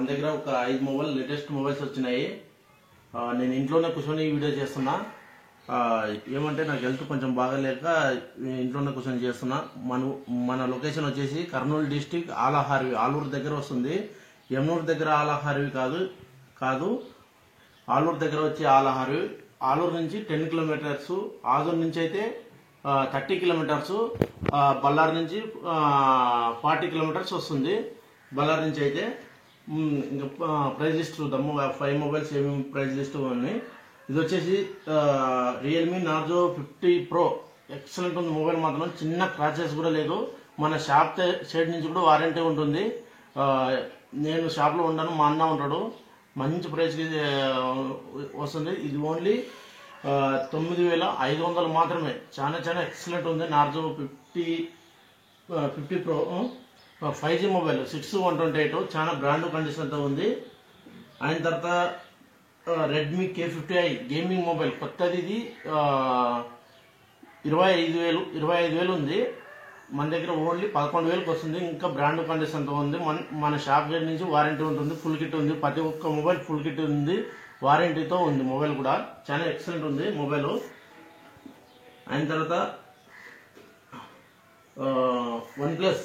దగ్గర ఒక 5 mobile latest mobiles వచ్చినాయి. నేను ఇంట్లోనే కూర్చొని వీడియో చేస్తున్నా. ఏమంటే నాకు హెల్త్ కొంచెం బాగాలేక ఇంట్లోనే కూర్చొని చేస్తున్నా. మన లొకేషన్ వచ్చేసి కర్నూలు డిస్టిక్ ఆలహార్వి, ఆలూరు దగ్గర వస్తుంది. యమునూరు దగ్గర ఆలహార్వి కాదు, ఆలూరు దగ్గర వచ్చి ఆలహార్వి. ఆలూరు నుంచి 10 కిలోమీటర్స్, ఆదూరు నుంచి అయితే 30 కిలోమీటర్స్, బళ్ళారి నుంచి 40 కిలోమీటర్స్ వస్తుంది. బళ్ళారి నుంచి అయితే ఇంకా ప్రైజ్ లిస్ట్ చూద్దాము. 5 మొబైల్స్ ఏమేమి ప్రైజ్ లిస్ట్ ఉన్నాయి. ఇది వచ్చేసి రియల్మీ నార్జో 50 ప్రో. ఎక్సలెంట్ ఉంది మొబైల్, మాత్రం చిన్న క్రాచెస్ కూడా లేదు. మన షాప్ సైడ్ నుంచి కూడా వారంటీ ఉంటుంది. నేను షాప్లో ఉన్నాను, మా అన్న ఉంటాడు. మంచి ప్రైస్కి వస్తుంది. ఇది ఓన్లీ 9,500 మాత్రమే. చాలా ఎక్సలెంట్ ఉంది. నార్జో 50 ప్రో 5G మొబైల్ 6128, చాలా బ్రాండ్ కండిషన్తో ఉంది. అయిన తర్వాత రెడ్మీ K50i గేమింగ్ మొబైల్ కొత్తది. ఇది 25,000 ఉంది. మన దగ్గర ఓన్లీ 11,000కి వస్తుంది. ఇంకా బ్రాండ్ కండిషన్తో ఉంది. మన షాప్ దగ్గర నుంచి వారంటీ ఉంటుంది. ఫుల్ కిట్ ఉంది. ప్రతి ఒక్క మొబైల్ ఫుల్ కిట్ ఉంది, వారంటీతో ఉంది. మొబైల్ కూడా చాలా ఎక్సలెంట్ ఉంది మొబైల్. అయిన తర్వాత OnePlus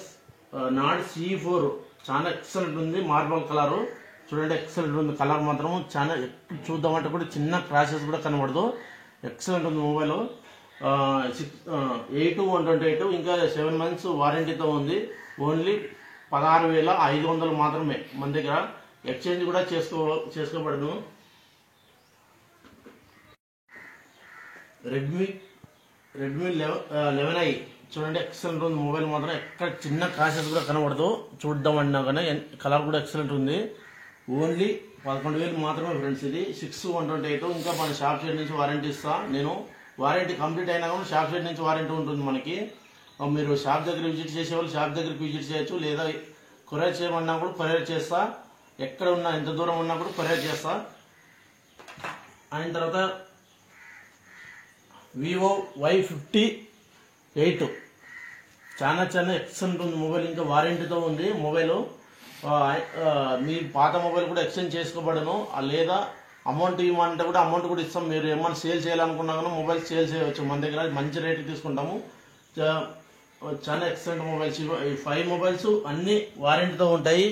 నాడ్ CE4 చాలా ఎక్సలెంట్ ఉంది. మార్బల్ కలర్ చూడండి, ఎక్సలెంట్ ఉంది. కలర్ మాత్రం చాలా చూద్దామంటే కూడా చిన్న క్రాషెస్ కూడా కనబడదు. ఎక్సలెంట్ ఉంది మొబైల్. 8/128, ఇంకా 7 months వారంటీతో ఉంది. ఓన్లీ 16,500 మాత్రమే. మన దగ్గర ఎక్స్చేంజ్ కూడా చేసుకోబడను. రెడ్మీ 11i చూడండి, ఎక్సలెంట్ ఉంది మొబైల్. మాత్రం ఎక్కడ చిన్న క్రాషెస్ కూడా కనబడదు. చూద్దామన్నా కానీ కలర్ కూడా ఎక్సలెంట్ ఉంది. ఓన్లీ 11,000 మాత్రమే ఫ్రెండ్స్. ఇది 6/128. ఇంకా మన షాప్ సైడ్ నుంచి వారంటీ ఇస్తా నేను. వారంటీ కంప్లీట్ అయినా కూడా షాప్ సైడ్ నుంచి వారంటీ ఉంటుంది మనకి. మీరు షాప్ దగ్గర విజిట్ చేసేవాళ్ళు షాప్ దగ్గరికి విజిట్ చేయొచ్చు, లేదా కొరియర్ చేయమన్నా కూడా కొరియర్ చేస్తా. ఎక్కడ ఉన్నా, ఎంత దూరం ఉన్నా కూడా కొరియర్ చేస్తా. అయిన తర్వాత వివో Y58 చాలా ఎక్సలెంట్ ఉంది మొబైల్. ఇంకా వారంటీతో ఉంది మొబైల్. మీ పాత మొబైల్ కూడా ఎక్స్చేంజ్ చేసుకోబడను, లేదా అమౌంట్ ఇవ్వమంటే కూడా అమౌంట్ కూడా ఇస్తాం. మీరు ఏమన్నా సేల్ చేయాలనుకున్నా కానీ మొబైల్ సేల్ చేయవచ్చు. మన దగ్గర మంచి రేటుకి తీసుకుంటాము. చాలా ఎక్సలెంట్ మొబైల్స్. 5 మొబైల్స్ అన్ని వారంటీతో ఉంటాయి.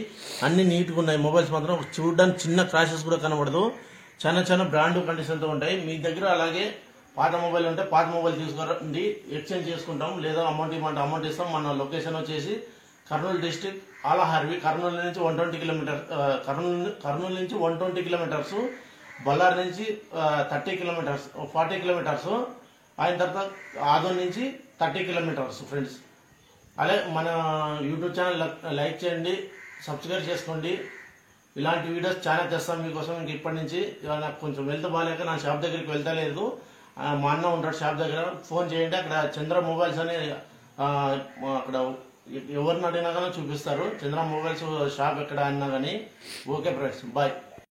అన్ని నీట్గా ఉన్నాయి మొబైల్స్. మాత్రం చూడడానికి చిన్న క్రాషెస్ కూడా కనబడదు. చాలా బ్రాండ్ కండిషన్తో ఉంటాయి. మీ దగ్గర అలాగే పాత మొబైల్ ఉంటే పాత మొబైల్ తీసుకురండి, ఎక్స్చేంజ్ చేసుకుంటాం. లేదా అమౌంట్ ఇవ్వమంటే అమౌంట్ ఇస్తాం. మన లొకేషన్ వచ్చేసి కర్నూలు డిస్టిక్ ఆలహార్వి. కర్నూలు నుంచి 120 కిలోమీటర్స్, కర్నూలు నుంచి 120 కిలోమీటర్స్, బళ్ళారి నుంచి 30 కిలోమీటర్స్, 40 కిలోమీటర్స్. అయిన తర్వాత ఆదోన్ నుంచి 30 కిలోమీటర్స్ ఫ్రెండ్స్. అలాగే మన యూట్యూబ్ ఛానల్ లైక్ చేయండి, సబ్స్క్రైబ్ చేసుకోండి. ఇలాంటి వీడియోస్ చాలా తెస్తాం మీకోసం. ఇంక ఇప్పటి నుంచి నాకు కొంచెం వెళ్తే బాగాలేక నా షాప్ దగ్గరికి వెళ్తలేదు. మా అన్న ఉంటాడు షాప్ దగ్గర. ఫోన్ చేయండి, అక్కడ చంద్ర మొబైల్స్ అని అక్కడ ఎవరిని అడిగినా కానీ చూపిస్తారు. చంద్ర మొబైల్స్ షాప్ ఎక్కడ అన్నా కానీ. Okay friends, bye.